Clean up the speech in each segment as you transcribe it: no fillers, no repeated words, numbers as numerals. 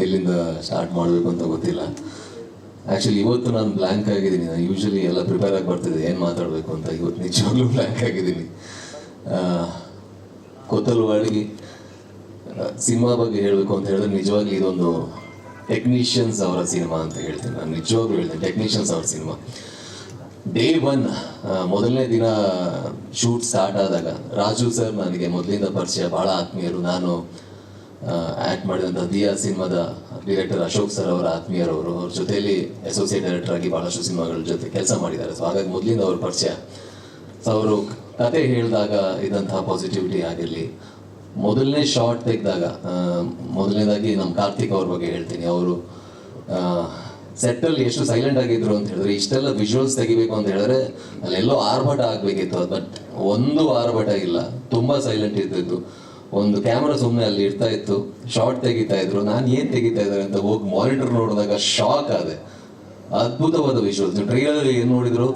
ಎಲ್ಲಿಂದ ಸ್ಟಾರ್ಟ್ ಮಾಡಬೇಕು ಅಂತ ಗೊತ್ತಿಲ್ಲ. ಆ್ಯಕ್ಚುಲಿ ಇವತ್ತು ನಾನು ಬ್ಲ್ಯಾಂಕ್ ಆಗಿದ್ದೀನಿ. ನಾನು ಯೂಶ್ವಲಿ ಎಲ್ಲ ಪ್ರಿಪೇರ್ ಆಗಿ ಬರ್ತಿದ್ದೆ ಏನು ಮಾತಾಡಬೇಕು ಅಂತ. ಇವತ್ತು ನಿಜವಾಗ್ಲೂ ಬ್ಲ್ಯಾಂಕ್ ಆಗಿದ್ದೀನಿ. ಕೊತ್ತಲವಾಡಿ ಸಿನಿಮಾ ಬಗ್ಗೆ ಹೇಳಬೇಕು ಅಂತ ಹೇಳಿದ್ರೆ ನಿಜವಾಗ್ಲೂ ಇದೊಂದು ಟೆಕ್ನಿಷಿಯನ್ಸ್ ಅವರ ಸಿನಿಮಾ ಅಂತ ಹೇಳ್ತೀನಿ. ನಾನು ನಿಜವಾಗ್ಲೂ ಹೇಳ್ತೀನಿ, ಟೆಕ್ನಿಷಿಯನ್ಸ್ ಅವರ ಸಿನಿಮಾ. ಡೇ 1 ಮೊದಲನೇ ದಿನ ಶೂಟ್ ಸ್ಟಾರ್ಟ್ ಆದಾಗ ರಾಜು ಸರ್ ನನಗೆ ಮೊದಲಿಂದ ಪರಿಚಯ, ಭಾಳ ಆತ್ಮೀಯರು. ನಾನು ಆ್ಯಕ್ಟ್ ಮಾಡಿದಂಥ ದಿಯಾ ಸಿನಿಮಾದ ಡೈರೆಕ್ಟರ್ ಅಶೋಕ್ ಸರ್ ಅವರ ಆತ್ಮೀಯರವರು. ಅವ್ರ ಜೊತೆಯಲ್ಲಿ ಅಸೋಸಿಯೇಟ್ ಡೈರೆಕ್ಟರ್ ಆಗಿ ಭಾಳಷ್ಟು ಸಿನಿಮಾಗಳ ಜೊತೆ ಕೆಲಸ ಮಾಡಿದ್ದಾರೆ. ಸೊ ಹಾಗಾಗಿ ಮೊದಲಿಂದ ಅವ್ರ ಪರಿಚಯ. ಸೊ ಅವರು ಕತೆ ಹೇಳಿದಾಗ ಇದ್ದಂತಹ ಪಾಸಿಟಿವಿಟಿ ಆಗಿರಲಿ, ಮೊದಲನೇ ಶಾರ್ಟ್ ತೆಗೆದಾಗ, ಮೊದಲನೇದಾಗಿ ನಮ್ಮ ಕಾರ್ತಿಕ್ ಅವ್ರ ಬಗ್ಗೆ ಹೇಳ್ತೀನಿ. ಅವರು ಸೆಟ್ಟಲ್ಲಿ ಎಷ್ಟು ಸೈಲೆಂಟ್ ಆಗಿದ್ರು ಅಂತ ಹೇಳಿದ್ರೆ, ಇಷ್ಟೆಲ್ಲ ವಿಜುವಲ್ಸ್ ತೆಗಿಬೇಕು ಅಂತ ಹೇಳಿದ್ರೆ ಅಲ್ಲೆಲ್ಲೋ ಆರ್ಭಟ ಆಗಬೇಕಿತ್ತು. ಅದು ಬಟ್ ಒಂದು ಆರ್ಭಟ ಇಲ್ಲ, ತುಂಬ ಸೈಲೆಂಟ್ ಇರ್ತಿತ್ತು. ಒಂದು ಕ್ಯಾಮ್ರಾ ಸುಮ್ಮನೆ ಅಲ್ಲಿ ಇರ್ತಾ ಇತ್ತು, ಶಾರ್ಟ್ ತೆಗಿತಾ ಇದ್ರು. ನಾನು ಏನು ತೆಗಿತಾ ಇದ್ದಾರೆ ಅಂತ ಹೋಗಿ ಮಾನಿಟರ್ ನೋಡಿದಾಗ ಶಾಕ್ ಆದೆ. ಅದ್ಭುತವಾದ ವಿಜುವಲ್ಸ್. ನೀವು ಟ್ರೈಲರ್ ಏನು ನೋಡಿದ್ರು,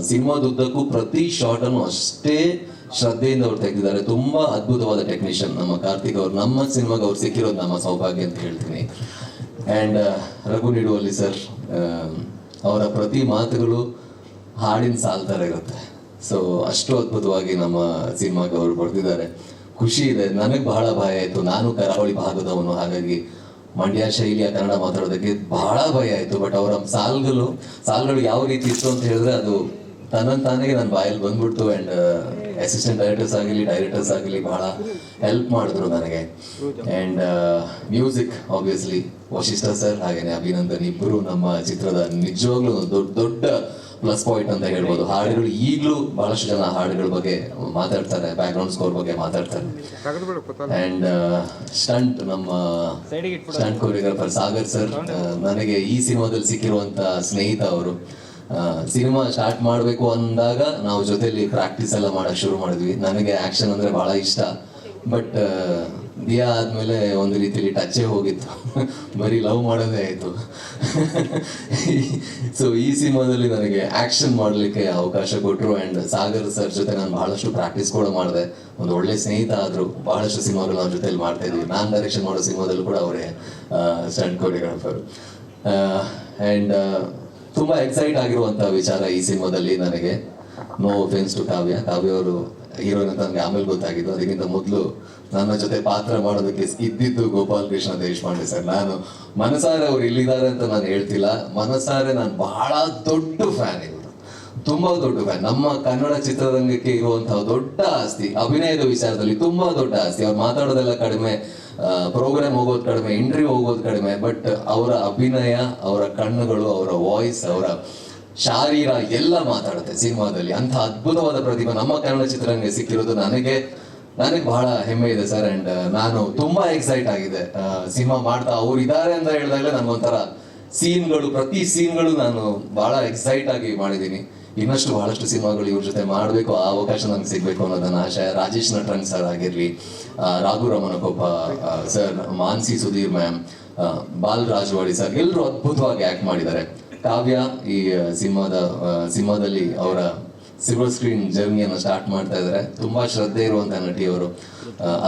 ಸಿನಿಮಾದುದ್ದಕ್ಕೂ ಪ್ರತಿ ಶಾರ್ಟನ್ನು ಅಷ್ಟೇ ಶ್ರದ್ಧೆಯಿಂದ ಅವ್ರು ತೆಗೆದಿದ್ದಾರೆ. ತುಂಬ ಅದ್ಭುತವಾದ ಟೆಕ್ನಿಷಿಯನ್ ನಮ್ಮ ಕಾರ್ತಿಕ್ ಅವರು. ನಮ್ಮ ಸಿನಿಮಾಗೆ ಅವ್ರು ಸಿಕ್ಕಿರೋದು ನಮ್ಮ ಸೌಭಾಗ್ಯ ಅಂತ ಹೇಳ್ತೀನಿ. ಆ್ಯಂಡ್ ರಘು ನಿಡುವಲ್ಲಿ ಸರ್, ಅವರ ಪ್ರತಿ ಮಾತುಗಳು ಹಾಡಿನ ಸಾಲ್ ಥರ ಇರುತ್ತೆ. ಸೊ ಅಷ್ಟು ಅದ್ಭುತವಾಗಿ ನಮ್ಮ ಸಿನಿಮಾಗೆ ಅವರು ಬರೆದಿದ್ದಾರೆ. ಖುಷಿ ಇದೆ. ನನಗೆ ಬಹಳ ಭಯ ಆಯಿತು. ನಾನು ಕರಾವಳಿ ಭಾಗದವನು, ಹಾಗಾಗಿ ಮಂಡ್ಯ ಶೈಲಿಯ ಕನ್ನಡ ಮಾತಾಡೋದಕ್ಕೆ ಬಹಳ ಭಯ ಆಯಿತು. ಬಟ್ ಅವರ ಸಾಲ್ಗಳು ಯಾವ ರೀತಿ ಇತ್ತು ಅಂತ ಹೇಳಿದ್ರೆ ಅದು ತಾನೇ ನನ್ನ ಬಾಯಲ್ಲಿ ಬಂದ್ಬಿಡ್ತು. ಆ್ಯಂಡ್ ಅಸಿಸ್ಟೆಂಟ್ ಡೈರೆಕ್ಟರ್ಸ್ ಆಗಲಿ ಬಹಳ ಹೆಲ್ಪ್ ಮಾಡಿದ್ರು ನನಗೆ. And music obviously Vashishtha sir ಹಾಗೇನೆ ಅಭಿನಂದನ್ ಇಬ್ಬರು ನಮ್ಮ ಚಿತ್ರದ ನಿಜವಾಗ್ಲೂ ದೊಡ್ಡ ಪ್ಲಸ್ ಪಾಯಿಂಟ್ ಅಂತ ಹೇಳ್ಬೋದು. ಹಾಡುಗಳು ಈಗಲೂ ಬಹಳಷ್ಟು ಜನ ಹಾಡುಗಳ ಬಗ್ಗೆ ಮಾತಾಡ್ತಾರೆ, ಬ್ಯಾಕ್ಗ್ರೌಂಡ್ ಸ್ಕೋರ್ ಬಗ್ಗೆ ಮಾತಾಡ್ತಾರೆ. ಆ್ಯಂಡ್ ನಮ್ಮ ಸ್ಟಂಟ್ ಕೊರಿಯೋಗ್ರಾಫರ್ ಸಾಗರ್ ಸರ್ ನನಗೆ ಈ ಸಿನಿಮಾದಲ್ಲಿ ಸಿಕ್ಕಿರುವಂಥ ಸ್ನೇಹಿತ ಅವರು. ಸಿನಿಮಾ ಸ್ಟಾರ್ಟ್ ಮಾಡಬೇಕು ಅಂದಾಗ ನಾವು ಜೊತೆಲಿ ಪ್ರಾಕ್ಟೀಸ್ ಎಲ್ಲ ಮಾಡೋಕ್ಕೆ ಶುರು ಮಾಡಿದ್ವಿ. ನನಗೆ ಆ್ಯಕ್ಷನ್ ಅಂದರೆ ಭಾಳ ಇಷ್ಟ. ಬಟ್ ದಿಯಾ ಆದಮೇಲೆ ಒಂದು ರೀತಿಯಲ್ಲಿ ಟಚ್ಚೇ ಹೋಗಿತ್ತು, ಬರೀ ಲವ್ ಮಾಡೋದೇ ಆಯಿತು. ಸೊ ಈ ಸಿನಿಮಾದಲ್ಲಿ ನನಗೆ ಆ್ಯಕ್ಷನ್ ಮಾಡಲಿಕ್ಕೆ ಅವಕಾಶ ಕೊಟ್ಟರು. ಆ್ಯಂಡ್ ಸಾಗರ್ ಸರ್ ಜೊತೆ ನಾನು ಬಹಳಷ್ಟು ಪ್ರಾಕ್ಟೀಸ್ ಕೂಡ ಮಾಡಿದೆ. ಒಂದು ಒಳ್ಳೆ ಸ್ನೇಹಿತ ಆದರು. ಬಹಳಷ್ಟು ಸಿನಿಮಾಗಳು ನಾವು ಜೊತೆಲಿ ಮಾಡ್ತಾ ಇದ್ವಿ. ನಾನು ಡೈರೆಕ್ಷನ್ ಮಾಡೋ ಸಿನಿಮಾದಲ್ಲೂ ಕೂಡ ಅವರೇ ಸ್ಟಂಟ್ ಕೊರಿಯೋಗ್ರಾಫರ್. ಆ್ಯಂಡ್ ತುಂಬ ಎಕ್ಸೈಟ್ ಆಗಿರುವಂಥ ವಿಚಾರ ಈ ಸಿನಿಮಾದಲ್ಲಿ ನನಗೆ. ನೋ ಅಫೆನ್ಸ್ ಟು ಕಾವ್ಯ ಅವರು ಹೀರೋಯಿನ್ ಅಂತ ನನಗೆ ಆಮೇಲೆ ಗೊತ್ತಾಗಿದ್ದು. ಅದಕ್ಕಿಂತ ಮೊದಲು ನನ್ನ ಜೊತೆ ಪಾತ್ರ ಮಾಡೋದಕ್ಕೆ ಇದ್ದಿದ್ದು ಗೋಪಾಲ್ ಕೃಷ್ಣ ದೇಶಪಾಂಡೆ ಸರ್. ನಾನು ಮನಸಾರೆ ಅವ್ರು ಇಲ್ಲಿದ್ದಾರೆ ಅಂತ ನಾನು ಹೇಳ್ತಿಲ್ಲ, ಮನಸಾರೆ ನಾನು ಬಹಳ ದೊಡ್ಡ ಫ್ಯಾನ್. ಇವರು ತುಂಬ ದೊಡ್ಡ ಫ್ಯಾನ್. ನಮ್ಮ ಕನ್ನಡ ಚಿತ್ರರಂಗಕ್ಕೆ ಇರುವಂತಹ ದೊಡ್ಡ ಆಸ್ತಿ ಅಭಿನಯದ ವಿಚಾರದಲ್ಲಿ ತುಂಬ ದೊಡ್ಡ ಆಸ್ತಿ. ಅವ್ರು ಮಾತಾಡೋದೆಲ್ಲ ಕಡಿಮೆ, ಪ್ರೋಗ್ರಾಮ್ ಹೋಗೋದು ಕಡಿಮೆ, ಇಂಟರ್ವ್ಯೂ ಹೋಗೋದು ಕಡಿಮೆ. ಬಟ್ ಅವರ ಅಭಿನಯ, ಅವರ ಕಣ್ಣುಗಳು, ಅವರ ವಾಯ್ಸ್, ಅವರ ಶಾರೀರ ಎಲ್ಲ ಮಾತಾಡುತ್ತೆ ಸಿನಿಮಾದಲ್ಲಿ. ಅಂಥ ಅದ್ಭುತವಾದ ಪ್ರತಿಭೆ ನಮ್ಮ ಕನ್ನಡ ಚಿತ್ರರಂಗಕ್ಕೆ ಸಿಕ್ಕಿರೋದು ನನಗೆ ಬಹಳ ಹೆಮ್ಮೆ ಇದೆ ಸರ್. ಆ್ಯಂಡ್ ನಾನು ತುಂಬಾ ಎಕ್ಸೈಟ್ ಆಗಿದೆ ಸಿನಿಮಾ ಮಾಡ್ತಾ. ಅವ್ರು ಇದ್ದಾರೆ ಅಂತ ಹೇಳಿದಾಗಲೇ ನನಗೊಂಥರ ಪ್ರತಿ ಸೀನ್ಗಳು ನಾನು ಬಹಳ ಎಕ್ಸೈಟ್ ಆಗಿ ಮಾಡಿದ್ದೀನಿ. ಇನ್ನಷ್ಟು ಬಹಳಷ್ಟು ಸಿನಿಮಾಗಳು ಇವ್ರ ಜೊತೆ ಮಾಡಬೇಕು, ಆ ಅವಕಾಶ ನನಗೆ ಸಿಗಬೇಕು ಅನ್ನೋದನ್ನ ಆಶಯ. ರಾಜೇಶ್ ನಟರಂಗ್ ಸರ್ ಆಗಿರಲಿ, Raghu Ramanakoppa sir, Mansi Sudhir ma'am, Bal Rajwadi sir, ಎಲ್ಲರೂ ಅದ್ಭುತವಾಗಿ ಆ್ಯಕ್ಟ್ ಮಾಡಿದ್ದಾರೆ. ಕಾವ್ಯ ಈ ಸಿನಿಮಾದಲ್ಲಿ ಅವರ ಸಿಲ್ವರ್ ಸ್ಕ್ರೀನ್ ಜರ್ನಿಯನ್ನು ಸ್ಟಾರ್ಟ್ ಮಾಡ್ತಾ ಇದ್ದಾರೆ. ತುಂಬಾ ಶ್ರದ್ಧೆ ಇರುವಂಥ ನಟಿ ಅವರು.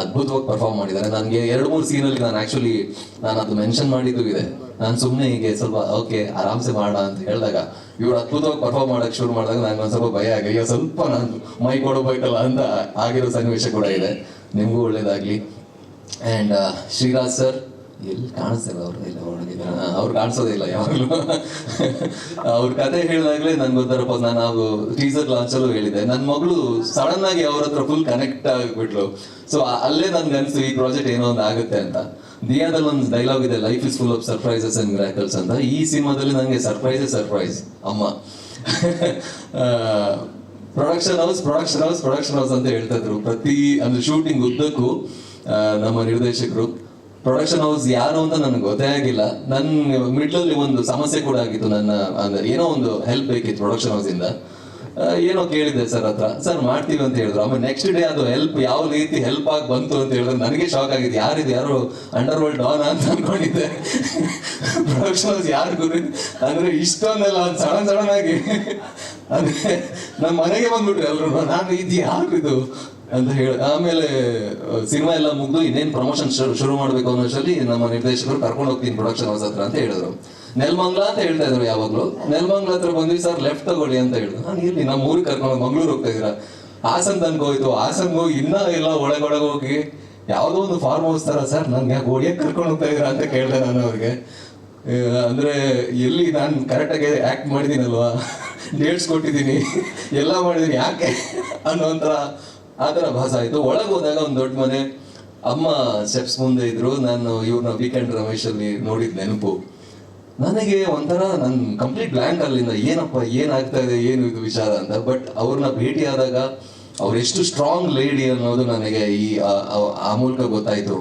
ಅದ್ಭುತವಾಗಿ ಪರ್ಫಾರ್ಮ್ ಮಾಡಿದ್ದಾರೆ. ನನಗೆ 2-3 ಸೀನಲ್ಲಿ ನಾನು ಅದು ಮೆನ್ಷನ್ ಮಾಡಿದ್ದು ಇದೆ. ನಾನು ಸುಮ್ಮನೆ ಹೀಗೆ ಸ್ವಲ್ಪ ಓಕೆ ಆರಾಮ್ಸೆ ಮಾಡ ಅಂತ ಹೇಳಿದಾಗ ಇವ್ರು ಅದ್ಭುತವಾಗಿ ಪರ್ಫಾರ್ಮ್ ಮಾಡಕ್ಕೆ ಶುರು ಮಾಡಿದಾಗ ನನಗೆ ಒಂದು ಸ್ವಲ್ಪ ಭಯ ಆಗಿ ಸ್ವಲ್ಪ ನಾನು ಮೈ ಕೊಡಬೇಕಲ್ಲ ಅಂತ ಆಗಿರೋ ಸನ್ನಿವೇಶ ಕೂಡ ಇದೆ. ನಿಮಗೂ ಒಳ್ಳೇದಾಗ್ಲಿ. ಆ್ಯಂಡ್ ಶ್ರೀರಾಜ್ ಸರ್ ಎಲ್ಲಿ ಕಾಣಿಸ್ತಿಲ್ಲ, ಅವ್ರು ಕಾಣಿಸೋದೇ ಇಲ್ಲ ಯಾವಾಗಲೂ. ಅವ್ರ ಕತೆ ಹೇಳಿದಾಗಲೇ ನನ್ಗೆ ಗೊತ್ತಾರಪ್ಪ. ನಾನು ಟೀಸರ್ ಲಾಂಚಲ್ಲೂ ಹೇಳಿದ್ದೆ, ನನ್ನ ಮಗಳು ಸಡನ್ ಆಗಿ ಅವ್ರ ಹತ್ರ ಫುಲ್ ಕನೆಕ್ಟ್ ಆಗಿಬಿಟ್ಲು. ಸೊ ಅಲ್ಲೇ ನನ್ಗೆ ಅನಿಸ್ತು ಈ ಪ್ರಾಜೆಕ್ಟ್ ಏನೋ ಒಂದು ಆಗುತ್ತೆ ಅಂತ. ದಿಯಾದಲ್ಲಿ ಒಂದು ಡೈಲಾಗ್ ಇದೆ, life is full of surprises and miracles ಅಂತ. ಈ ಸಿನಿಮಾದಲ್ಲಿ ನನಗೆ ಸರ್ಪ್ರೈಸ್ ಅಮ್ಮ. ಪ್ರೊಡಕ್ಷನ್ ಹೌಸ್ ಅಂತ ಹೇಳ್ತಾ ಇದ್ರು ಪ್ರತಿ ಅಂದ್ರೆ ಶೂಟಿಂಗ್ ಉದ್ದಕ್ಕೂ. ನಮ್ಮ ನಿರ್ದೇಶಕರು ಪ್ರೊಡಕ್ಷನ್ ಹೌಸ್ ಯಾರು ಅಂತ ನನಗೆ ಗೊತ್ತೇ ಆಗಿಲ್ಲ. ನನ್ನ ಮಿಡ್ಲಲ್ಲಿ ಒಂದು ಸಮಸ್ಯೆ ಕೂಡ ಆಗಿತ್ತು. ನನ್ನ ಅಂದ್ರೆ ಏನೋ ಒಂದು ಹೆಲ್ಪ್ ಬೇಕಿತ್ತು ಪ್ರೊಡಕ್ಷನ್ ಹೌಸ್ ಇಂದ. ಏನೋ ಕೇಳಿದ್ದೆ ಸರ್ ಹತ್ರ, ಸರ್ ಮಾಡ್ತೀವಿ ಅಂತ ಹೇಳಿದ್ರು. ಆಮೇಲೆ ನೆಕ್ಸ್ಟ್ ಡೇ ಅದು ಹೆಲ್ಪ್ ಯಾವ ರೀತಿ ಹೆಲ್ಪ್ ಆಗಿ ಬಂತು ಅಂತ ಹೇಳಿದ್ರೆ ನನಗೆ ಶಾಕ್ ಆಗಿದೆ. ಯಾರು ಅಂಡರ್ ವರ್ಲ್ಡ್ ಡಾನ್ ಅಂತ ಅನ್ಕೊಂಡಿದ್ದೆ. ಪ್ರೊಡಕ್ಷನ್ ಹೌಸ್ ಯಾರು ಗುರು ಅಂದ್ರೆ ಇಷ್ಟೊಂದೆಲ್ಲ ಒಂದು ಸಡನ್ ಆಗಿ ಅದೇ ನಮ್ಮ ಮನೆಗೆ ಬಂದ್ಬಿಟ್ರು ಎಲ್ರು. ನಾನು ಇದು ಯಾರು ಇದು ಅಂತ ಹೇಳಿ ಆಮೇಲೆ ಸಿನಿಮಾ ಎಲ್ಲ ಮುಗ್ದು ಇನ್ನೇನು ಪ್ರಮೋಷನ್ ಶುರು ಮಾಡಬೇಕು ಅನ್ನೋಷ್ಟರಲ್ಲಿ ನಮ್ಮ ನಿರ್ದೇಶಕರು ಕರ್ಕೊಂಡು ಹೋಗ್ತೀನಿ ಪ್ರೊಡಕ್ಷನ್ ಹೌಸ್ ಹತ್ರ ಅಂತ ಹೇಳಿದ್ರು. ನೆಲಮಂಗ್ಲ ಅಂತ ಹೇಳ್ತಾ ಇದ್ರು ಯಾವಾಗಲೂ. ನೆಲಮಂಗ್ಲ ಹತ್ರ ಬಂದ್ವಿ, ಸರ್ ಲೆಫ್ಟ್ ತಗೊಳ್ಳಿ ಅಂತ ಹೇಳಿದ್ರು. ನಾನು ಇಲ್ಲಿ ನಮ್ಮ ಊರಿಗೆ ಕರ್ಕೊಂಡು ಮಂಗ್ಳೂರು ಹೋಗ್ತಾ ಇದ್ದೀರಾ, ಹಾಸನ್ ತನಕ ಹೋಯ್ತು. ಹಾಸನ್ಗೆ ಹೋಗಿ ಇನ್ನೂ ಎಲ್ಲ ಒಳಗೊಳಗೆ ಹೋಗಿ ಯಾವುದೋ ಒಂದು ಫಾರ್ಮ್ ಹೌಸ್ ಥರ, ಸರ್ ನನ್ಗೆ ಯಾಕೆ ಓಡಿಯಕ್ಕೆ ಕರ್ಕೊಂಡು ಹೋಗ್ತಾ ಇದ್ದೀರಾ ಅಂತ ಕೇಳಿದೆ ನಾನು ಅವ್ರಿಗೆ. ಅಂದರೆ ಎಲ್ಲಿ ನಾನು ಕರೆಕ್ಟಾಗಿ ಆ್ಯಕ್ಟ್ ಮಾಡಿದ್ದೀನಲ್ವಾ, ಡೇಟ್ಸ್ ಕೊಟ್ಟಿದ್ದೀನಿ, ಎಲ್ಲ ಮಾಡಿದ್ದೀನಿ, ಯಾಕೆ ಅನ್ನೋ ಒಂಥರ ಆ ಥರ ಭಾಸ ಆಯಿತು. ಒಳಗೆ ಹೋದಾಗ ಒಂದು ದೊಡ್ಡ ಮನೆ, ಅಮ್ಮ ಸ್ಟೆಪ್ಸ್ ಮುಂದೆ ಇದ್ರು. ನಾನು ಇವ್ರನ್ನ ವೀಕೆಂಡ್ ರಮೇಶಲ್ಲಿ ನೋಡಿದ ನೆನಪು ನನಗೆ ಒಂಥರ ನನ್ನ ಕಂಪ್ಲೀಟ್ ಬ್ಲ್ಯಾಂಕ್ ಅಲ್ಲಿಂದ, ಏನಪ್ಪ ಏನಾಗ್ತಾ ಇದೆ, ಏನು ಇದು ವಿಚಾರ ಅಂತ. ಬಟ್ ಅವ್ರನ್ನ ಭೇಟಿಯಾದಾಗ ಅವ್ರು ಎಷ್ಟು ಸ್ಟ್ರಾಂಗ್ ಲೇಡಿ ಅನ್ನೋದು ನನಗೆ ಆ ಮೂಲಕ ಗೊತ್ತಾಯಿತು.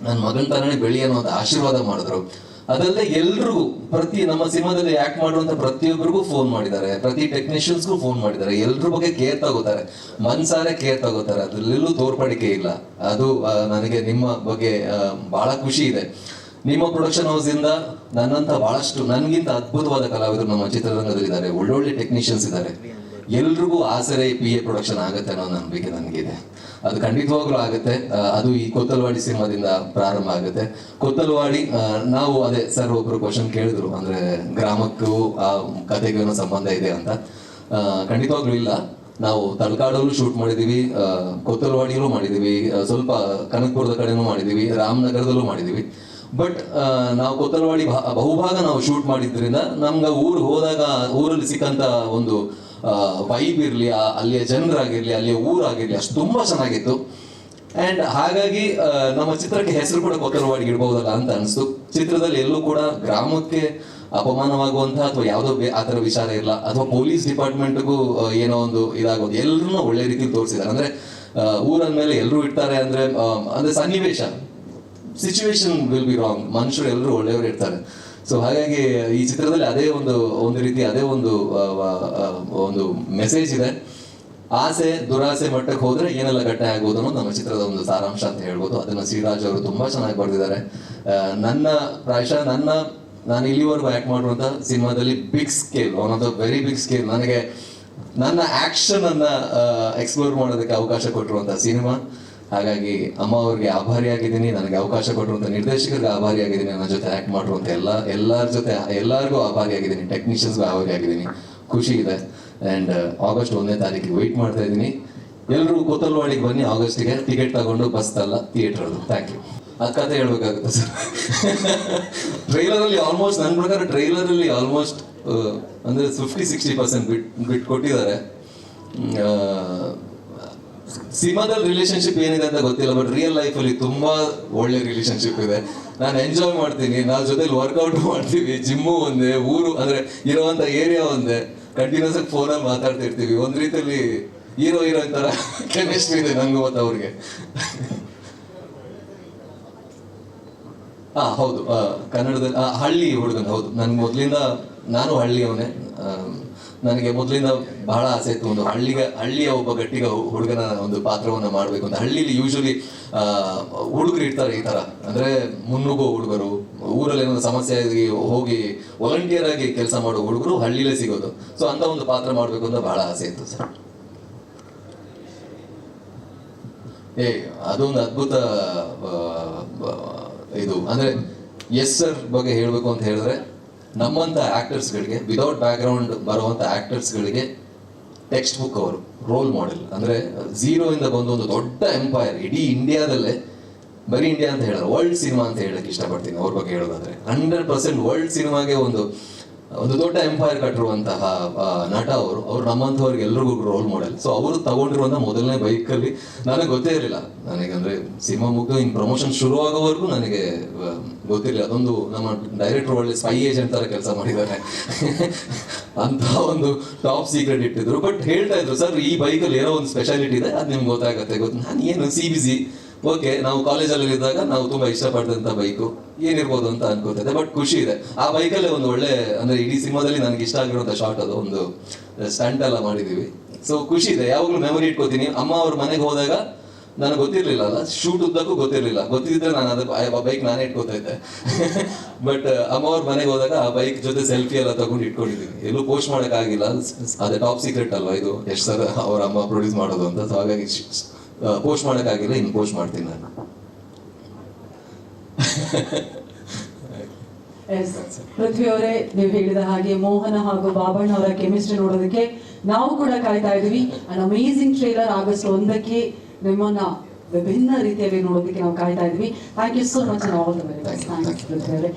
ನನ್ನ ಮಗನ ತರನೇ ಬೆಳಿ ಅನ್ನೋ ಒಂದು ಆಶೀರ್ವಾದ ಮಾಡಿದ್ರು. ಅದಲ್ಲದೆ ಎಲ್ರಿಗೂ, ಪ್ರತಿ ನಮ್ಮ ಸಿನಿಮಾದಲ್ಲಿ ಆಕ್ಟ್ ಮಾಡುವಂತ ಪ್ರತಿಯೊಬ್ಬರಿಗೂ ಫೋನ್ ಮಾಡಿದ್ದಾರೆ, ಪ್ರತಿ ಟೆಕ್ನಿಷಿಯನ್ಸ್ಗೂ ಫೋನ್ ಮಾಡಿದ್ದಾರೆ. ಎಲ್ರ ಬಗ್ಗೆ ಕೇರ್ ತಗೋತಾರೆ, ಮನ್ಸಾರೆ ಕೇರ್ ತಗೋತಾರೆ, ಅದ್ರಲ್ಲೆಲ್ಲೂ ತೋರ್ಪಡಿಕೆ ಇಲ್ಲ. ಅದು ನನಗೆ ನಿಮ್ಮ ಬಗ್ಗೆ ಬಹಳ ಖುಷಿ ಇದೆ. ನಿಮ್ಮ ಪ್ರೊಡಕ್ಷನ್ ಹೌಸ್ ಇಂದ ನನ್ನಂತ ಬಹಳಷ್ಟು ನನಗಿಂತ ಅದ್ಭುತವಾದ ಕಲಾವಿದರು ನಮ್ಮ ಚಿತ್ರರಂಗದಲ್ಲಿದ್ದಾರೆ, ಒಳ್ಳೊಳ್ಳೆ ಟೆಕ್ನಿಷಿಯನ್ಸ್ ಇದ್ದಾರೆ. ಎಲ್ರಿಗೂ ಆಸರೆ PA ಪ್ರೊಡಕ್ಷನ್ ಆಗುತ್ತೆ ಅನ್ನೋ ನಂಬಿಕೆ ನನಗಿದೆ. ಅದು ಖಂಡಿತವಾಗ್ಲೂ ಆಗುತ್ತೆ. ಅದು ಈ ಕೊತ್ತಲವಾಡಿ ಸಿನಿಮಾದಿಂದ ಪ್ರಾರಂಭ ಆಗುತ್ತೆ. ಕೊತ್ತಲವಾಡಿ ನಾವು ಅದೇ ಸರ್ ಒಬ್ರು ಕ್ವಶನ್ ಕೇಳಿದ್ರು, ಅಂದ್ರೆ ಗ್ರಾಮಕ್ಕೂ ಆ ಕಥೆಗೂ ಏನೋ ಸಂಬಂಧ ಇದೆ ಅಂತ. ಖಂಡಿತವಾಗ್ಲೂ ಇಲ್ಲ. ನಾವು ತಲಕಾಡಲ್ಲೂ ಶೂಟ್ ಮಾಡಿದೀವಿ, ಕೊತ್ತಲವಾಡಿಯಲ್ಲೂ ಮಾಡಿದೀವಿ, ಸ್ವಲ್ಪ ಕನಕಪುರದ ಕಡೆನೂ ಮಾಡಿದೀವಿ, ರಾಮನಗರದಲ್ಲೂ ಮಾಡಿದೀವಿ. ಬಟ್ ನಾವು ಕೊತ್ತಲವಾಡಿ ಬಹುಭಾಗ ನಾವು ಶೂಟ್ ಮಾಡಿದ್ರಿಂದ ನಮ್ಗೆ ಊರು ಹೋದಾಗ ಊರಲ್ಲಿ ಸಿಕ್ಕಂತ ಒಂದು ವೈಬ್ ಇರಲಿ, ಅಲ್ಲಿಯ ಜನರಾಗಿರ್ಲಿ, ಅಲ್ಲಿಯ ಊರಾಗಿರ್ಲಿ, ಅಷ್ಟು ತುಂಬಾ ಚೆನ್ನಾಗಿತ್ತು. ಅಂಡ್ ಹಾಗಾಗಿ ನಮ್ಮ ಚಿತ್ರಕ್ಕೆ ಹೆಸರು ಕೂಡ ಕೊತ್ತಲವಾಡಿಗೆ ಇಡಬಹುದಲ್ಲ ಅಂತ ಅನಿಸ್ತು. ಚಿತ್ರದಲ್ಲಿ ಎಲ್ಲೂ ಕೂಡ ಗ್ರಾಮಕ್ಕೆ ಅಪಮಾನವಾಗುವಂತಹ ಅಥವಾ ಯಾವುದೋ ಆ ಥರ ವಿಚಾರ ಇಲ್ಲ, ಅಥವಾ ಪೊಲೀಸ್ ಡಿಪಾರ್ಟ್ಮೆಂಟ್ಗೂ ಏನೋ ಒಂದು ಇದಾಗೋದು. ಎಲ್ಲರನ್ನೂ ಒಳ್ಳೆ ರೀತಿಲಿ ತೋರಿಸಿದ್ದಾರೆ. ಅಂದ್ರೆ ಊರನ್ ಮೇಲೆ ಎಲ್ಲರೂ ಇರ್ತಾರೆ ಅಂದ್ರೆ ಸನ್ನಿವೇಶ, ಸಿಚುವೇಶನ್ ವಿಲ್ ಬಿ ರಾಂಗ್, ಮನುಷ್ಯರು ಎಲ್ಲರೂ ಒಳ್ಳೆಯವರು ಇರ್ತಾರೆ. ಸೊ ಹಾಗಾಗಿ ಈ ಚಿತ್ರದಲ್ಲಿ ಅದೇ ಒಂದು ರೀತಿ ಅದೇ ಒಂದು ಮೆಸೇಜ್ ಇದೆ. ಆಸೆ ದುರಾಸೆ ಮಟ್ಟಕ್ಕೆ ಹೋದ್ರೆ ಏನೆಲ್ಲ ಘಟನೆ ಆಗ್ಬೋದು ಅನ್ನೋದು ನಮ್ಮ ಚಿತ್ರದ ಒಂದು ಸಾರಾಂಶ ಅಂತ ಹೇಳ್ಬೋದು. ಅದನ್ನ ಶ್ರೀರಾಜ್ ಅವರು ತುಂಬಾ ಚೆನ್ನಾಗಿ ಬರೆದಿದ್ದಾರೆ. ಪ್ರಾಯಶಃ ನಾನು ಇಲ್ಲಿವರೆಗೂ ಆಕ್ಟ್ ಮಾಡುವಂತ ಸಿನಿಮಾದಲ್ಲಿ big scale, one of the very big scale, ನನಗೆ ನನ್ನ ಆಕ್ಷನ್ ಅನ್ನ ಎಕ್ಸ್ಪ್ಲೋರ್ ಮಾಡೋದಕ್ಕೆ ಅವಕಾಶ ಕೊಟ್ಟಿರುವಂತ ಸಿನಿಮಾ. ಹಾಗಾಗಿ ಅಮ್ಮ ಅವ್ರಿಗೆ ಆಭಾರಿಯಾಗಿದ್ದೀನಿ, ನನಗೆ ಅವಕಾಶ ಕೊಟ್ಟಿರುವಂತ ನಿರ್ದೇಶಕರಿಗೆ ಆಭಾರಿಯಾಗಿದ್ದೀನಿ, ನನ್ನ ಜೊತೆ ಆಕ್ಟ್ ಮಾಡಿರುವಂತ ಎಲ್ಲರಿಗೂ ಆಭಾರಿಯಾಗಿದ್ದೀನಿ, ಟೆಕ್ನಿಷಿಯನ್ಸ್ಗೂ ಆಭಾರಿಯಾಗಿದ್ದೀನಿ. ಖುಷಿ ಇದೆ. ಅಂಡ್ ಆಗಸ್ಟ್ 1ನೇ ತಾರೀಕಿಗೆ ವೆಯ್ಟ್ ಮಾಡ್ತಾ ಇದ್ದೀನಿ. ಎಲ್ಲರೂ ಕೊತ್ತಲವಾಡಿಗೆ ಬನ್ನಿ, ಆಗಸ್ಟಿಗೆ ಟಿಕೆಟ್ ತಗೊಂಡು ಬಸ್ ಅಲ್ಲ ಥಿಯೇಟರ್ ಅದು. Thank you. ಅದು ಕತೆ ಹೇಳ್ಬೇಕಾಗುತ್ತೆ ಸರ್. ಟ್ರೈಲರಲ್ಲಿ ಆಲ್ಮೋಸ್ಟ್ ನನ್ನ ಪ್ರಕಾರ ಟ್ರೈಲರಲ್ಲಿ ಆಲ್ಮೋಸ್ಟ್ ಅಂದ್ರೆ 50-60% ಬಿಟ್ಟು ಕೊಟ್ಟಿದ್ದಾರೆ. ಸಿನಿಮಾದಲ್ಲಿ ರಿಲೇಶನ್ಶಿಪ್ ಏನಿದೆ ಅಂತ ಗೊತ್ತಿಲ್ಲ, ಬಟ್ ರಿಯಲ್ ಲೈಫಲ್ಲಿ ತುಂಬಾ ಒಳ್ಳೆ ರಿಲೇಶನ್ಶಿಪ್ ಇದೆ. ನಾನು ಎಂಜಾಯ್ ಮಾಡ್ತೀನಿ, ನಾವು ಜೊತೆಲಿ ವರ್ಕೌಟ್ ಮಾಡ್ತೀವಿ, ಜಿಮ್ಮು ಒಂದೇ, ಊರು ಅಂದ್ರೆ ಇರುವಂತ ಏರಿಯಾ ಒಂದೇ, ಕಂಟಿನ್ಯೂಸ್ ಆಗಿ ಫೋನಲ್ಲಿ ಮಾತಾಡ್ತಿರ್ತೀವಿ. ಒಂದ್ ರೀತಿಯಲ್ಲಿ ಹೀರೋಯಿನ್ ತರ ಕೆಮಿಸ್ಟ್ರಿ ಇದೆ ನಂಗೂ ಮತ್ತು ಅವ್ರಿಗೆ. ಹೌದು, ಕನ್ನಡದಲ್ಲಿ ಹಳ್ಳಿ ಹುಡುಗನ್. ಹೌದು, ನಾನು ಹಳ್ಳಿಯವನೇ. ನನಗೆ ಮೊದಲಿಂದ ಬಹಳ ಆಸೆ ಇತ್ತು, ಒಂದು ಹಳ್ಳಿಯ ಒಬ್ಬ ಗಟ್ಟಿಗ ಹುಡುಗನ ಒಂದು ಪಾತ್ರವನ್ನ ಮಾಡ್ಬೇಕು ಅಂತ. ಹಳ್ಳಿಲಿ ಯೂಶಲಿ ಹುಡುಗರು ಇರ್ತಾರೆ ಈ ತರ, ಅಂದ್ರೆ ಮುನ್ನುಗ್ಗೋ ಹುಡುಗರು, ಊರಲ್ಲಿ ಏನೋ ಸಮಸ್ಯೆ ಹೋಗಿ ವಾಲಂಟಿಯರ್ ಆಗಿ ಕೆಲಸ ಮಾಡೋ ಹುಡುಗರು ಹಳ್ಳಿಲೇ ಸಿಗೋದು. ಸೊ ಅಂತ ಒಂದು ಪಾತ್ರ ಮಾಡ್ಬೇಕು ಅಂತ ಬಹಳ ಆಸೆ ಇತ್ತು ಸರ್. ಅದೊಂದು ಅದ್ಭುತ ಇದು. ಅಂದ್ರೆ ಎಸ್ ಸರ್ ಬಗ್ಗೆ ಹೇಳ್ಬೇಕು ಅಂತ ಹೇಳಿದ್ರೆ, ನಮ್ಮಂತ ಆಕ್ಟರ್ಸ್ಗಳಿಗೆ, ವಿದೌಟ್ ಬ್ಯಾಕ್ಗ್ರೌಂಡ್ ಬರುವಂತ ಆಕ್ಟರ್ಸ್ಗಳಿಗೆ ಟೆಕ್ಸ್ಟ್ ಬುಕ್ ಅವರು, ರೋಲ್ ಮಾಡೆಲ್. ಅಂದ್ರೆ ಝೀರೋ ಇಂದ ಬಂದು ಒಂದು ದೊಡ್ಡ ಎಂಪೈರ್, ಇಡೀ ಇಂಡಿಯಾದಲ್ಲೇ, ಬರೀ ಇಂಡಿಯಾ ಅಂತ ಹೇಳಿದ್ರೆ ವರ್ಲ್ಡ್ ಸಿನಿಮಾ ಅಂತ ಹೇಳಕ್ ಇಷ್ಟಪಡ್ತೀನಿ ಅವ್ರ ಬಗ್ಗೆ ಹೇಳೋದಾದ್ರೆ. 100% ವರ್ಲ್ಡ್ ಸಿನಿಮಾಗೆ ಒಂದು ದೊಡ್ಡ ಎಂಪೈರ್ ಕಟ್ಟಿರುವಂತಹ ನಟ ಅವರು ನಮ್ಮಂಥವ್ರಿಗೆ ಎಲ್ರಿಗೂ ರೋಲ್ ಮಾಡೆಲ್. ಸೊ ಅವರು ತಗೊಂಡಿರುವಂತ ಮೊದಲನೇ ಬೈಕಲ್ಲಿ ನನಗೆ ಗೊತ್ತೇ ಇರಲಿಲ್ಲ. ನನಗೆ ಅಂದ್ರೆ ಸಿನಿಮಾ ಮುಗಿದು ಇನ್ ಪ್ರಮೋಷನ್ ಶುರು ಆಗೋವರೆಗೂ ನನಗೆ ಗೊತ್ತಿರಲಿಲ್ಲ. ಅದೊಂದು ನಮ್ಮ ಡೈರೆಕ್ಟರ್ ಒಳ್ಳೆ ಸ್ಪೈ ಏಜೆಂಟ್ ತರ ಕೆಲಸ ಮಾಡಿದ್ದಾರೆ ಅಂತ ಒಂದು ಟಾಪ್ ಸೀಕ್ರೆಟ್ ಇಟ್ಟಿದ್ರು. ಬಟ್ ಹೇಳ್ತಾ ಇದ್ರು, ಸರ್ ಈ ಬೈಕಲ್ಲಿ ಏನೋ ಒಂದು ಸ್ಪೆಷಾಲಿಟಿ ಇದೆ, ಅದು ನಿಮ್ಗೆ ಗೊತ್ತಾಗತ್ತೆ. ನಾನು ಏನು CBC, ಓಕೆ, ನಾವು ಕಾಲೇಜಲ್ಲಿ ಇದ್ದಾಗ ನಾವು ತುಂಬಾ ಇಷ್ಟಪಟ್ಟಂತ ಬೈಕು ಏನಿರ್ಬೋದು ಅಂತ ಅನ್ಕೋತಿದ್ದೆ. ಬಟ್ ಖುಷಿ ಇದೆ, ಆ ಬೈಕಲ್ಲೇ ಒಂದು ಒಳ್ಳೆ, ಅಂದ್ರೆ ಇಡೀ ಸಿನಿಮಾದಲ್ಲಿ ನನಗೆ ಇಷ್ಟ ಆಗಿರುವಂತ ಶಾರ್ಟ್, ಅದು ಒಂದು ಸ್ಟಂಟ್ ಎಲ್ಲ ಮಾಡಿದೀವಿ. ಸೊ ಖುಷಿ ಇದೆ, ಯಾವಾಗಲೂ ಮೆಮೊರಿ ಇಟ್ಕೋತೀನಿ. ಅಮ್ಮ ಅವ್ರ ಮನೆಗೆ ಹೋದಾಗ ನನಗೆ ಗೊತ್ತಿರ್ಲಿಲ್ಲ ಅಲ್ಲ, ಶೂಟ್ ಉದ್ದಕ್ಕೂ ಗೊತ್ತಿದ್ರೆ ನಾನು ಆ ಬೈಕ್ ನಾನೇ ಇಟ್ಕೋತಾ ಇದ್ದೆ. ಬಟ್ ಅಮ್ಮ ಅವ್ರ ಮನೆಗೆ ಹೋದಾಗ ಆ ಬೈಕ್ ಜೊತೆ ಸೆಲ್ಫಿ ಎಲ್ಲ ತಗೊಂಡು ಇಟ್ಕೊಂಡಿದ್ದೀವಿ. ಎಲ್ಲೂ ಪೋಸ್ಟ್ ಮಾಡಕ್ ಆಗಿಲ್ಲ, ಅದೇ ಟಾಪ್ ಸೀಕ್ರೆಟ್ ಅಲ್ವಾ ಇದು, ಎಷ್ಟು ಸರ್ ಅವ್ರ ಅಮ್ಮ ಪ್ರೊಡ್ಯೂಸ್ ಮಾಡೋದು ಅಂತ. ಸೊ ಹಾಗಾಗಿ ಪೋಸ್ಟ್ ಮಾಡೋಕ್ಕಾಗಿಲ್ಲ, ಇನ್ನು ಪೋಸ್ಟ್ ಮಾಡ್ತೀನಿ ನಾನು. ಪೃಥ್ವಿ ಅವರೇ, ನೀವು ಹೇಳಿದ ಹಾಗೆ ಮೋಹನ ಹಾಗೂ ಬಾಬಣ್ಣ ಅವರ ಕೆಮಿಸ್ಟ್ರಿ ನೋಡೋದಕ್ಕೆ ನಾವು ಕೂಡ ಕಾಯ್ತಾ ಇದೀವಿ. ಅಂಡ್ ಅಮೇಸಿಂಗ್ ಟ್ರೇಲರ್ ಆಗಸ್ಟ್ 1ಕ್ಕೆ ನಿಮ್ಮನ್ನ ವಿಭಿನ್ನ ರೀತಿಯಲ್ಲಿ ನೋಡೋದಕ್ಕೆ ನಾವು ಕಾಯ್ತಾ ಇದ್ವಿ. Thank you so much. All the very best. Thanks Prithvi ಅವರೇ.